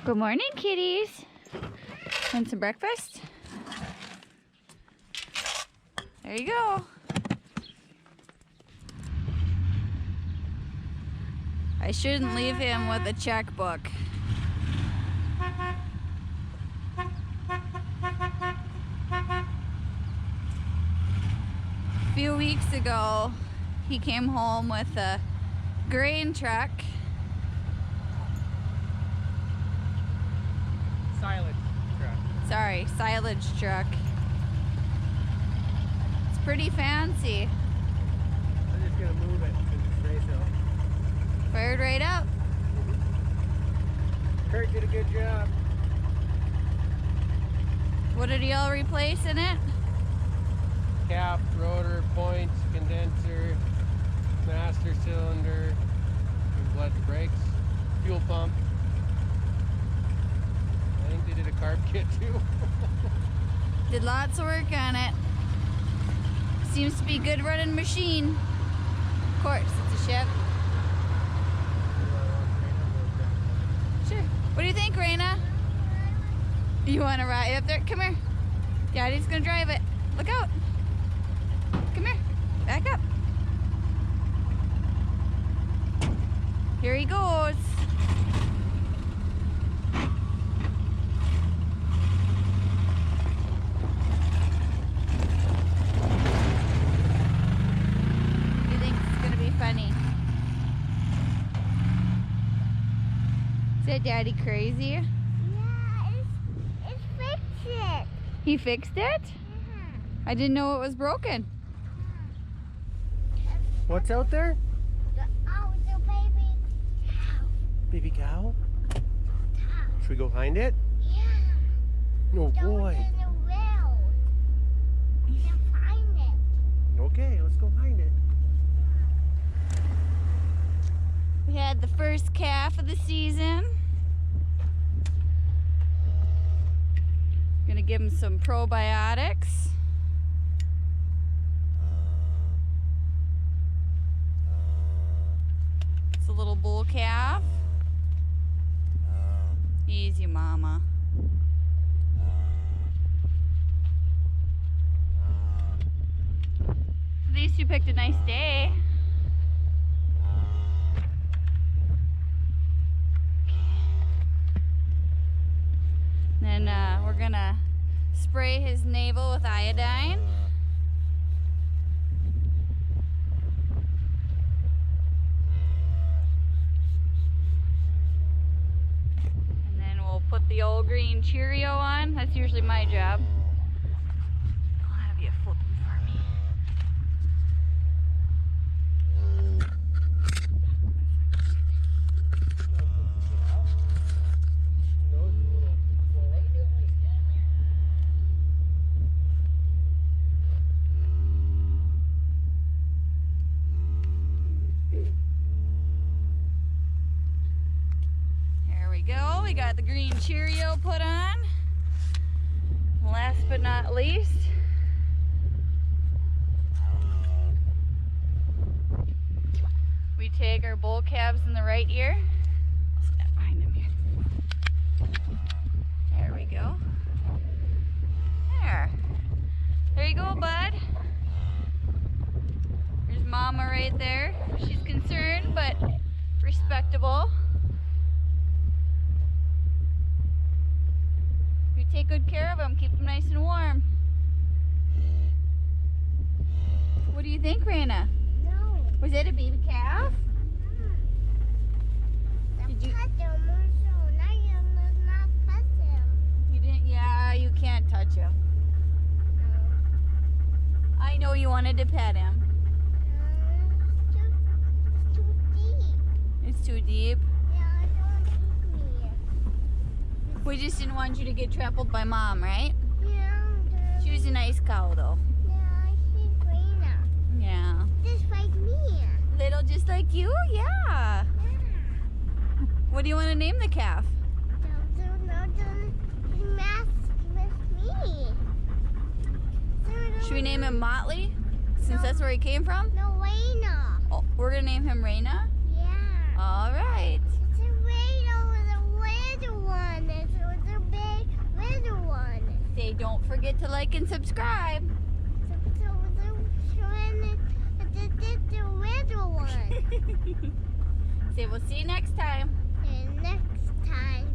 Good morning, kitties. Want some breakfast? There you go. I shouldn't leave him with a checkbook. A few weeks ago, he came home with a grain truck. Silage truck. Sorry, silage truck. It's pretty fancy. I'm just gonna move it to the race hill. Fired right up. Kurt did a good job. What did y'all replace in it? Cap, rotor, points, condenser, master cylinder, blood brakes, fuel pump. I think they did a carb kit too. Did lots of work on it. Seems to be a good running machine. Of course, it's a Chevy. Sure. What do you think, Raina? You want to ride up there? Come here. Daddy's gonna drive it. Look out. Come here. Back up. Here he goes. You think it's gonna be funny? Is that Daddy crazy? Yeah, it fixed it. He fixed it? I didn't know it was broken. What's out there? The baby cow. Baby cow? Cow. Should we go find it? Yeah. No Those boy. in the rails. You can find it. Okay, let's go find it. We had the first calf of the season. Gonna give him some probiotics. It's a little bull calf. Easy, mama. At least you picked a nice day. Then we're gonna spray his navel with iodine. And then we'll put the old green Cheerio on. That's usually my job. I'll have you flip them for me. We got the green Cheerio put on. Last but not least, we take our bull calves in the right ear. I'll stand behind him here. There we go. There you go, bud. There's Mama right there. She's concerned, but respectable. Take good care of them, keep them nice and warm. What do you think, Raina? No. Was it a baby calf? Did you? Touch him, so now you must not touch him. You didn't? Yeah, you can't touch him. I know you wanted to pet him. It's too deep. It's too deep. Yeah, don't eat me. We just didn't want you to get trampled by Mom, right? Yeah, She was a nice cow, though. yeah, she's greener. Yeah. Just like me. Little just like you? Yeah. Yeah. What do you want to name the calf? Don't mess with me. Should we name him Motley? Since that's where he came from? No, Raina. Oh, we're going to name him Raina? Yeah. All right. It's a Raina with a red one. And this was a big little one. Say don't forget to like and subscribe. So the little one. Say we'll see you next time. And next time.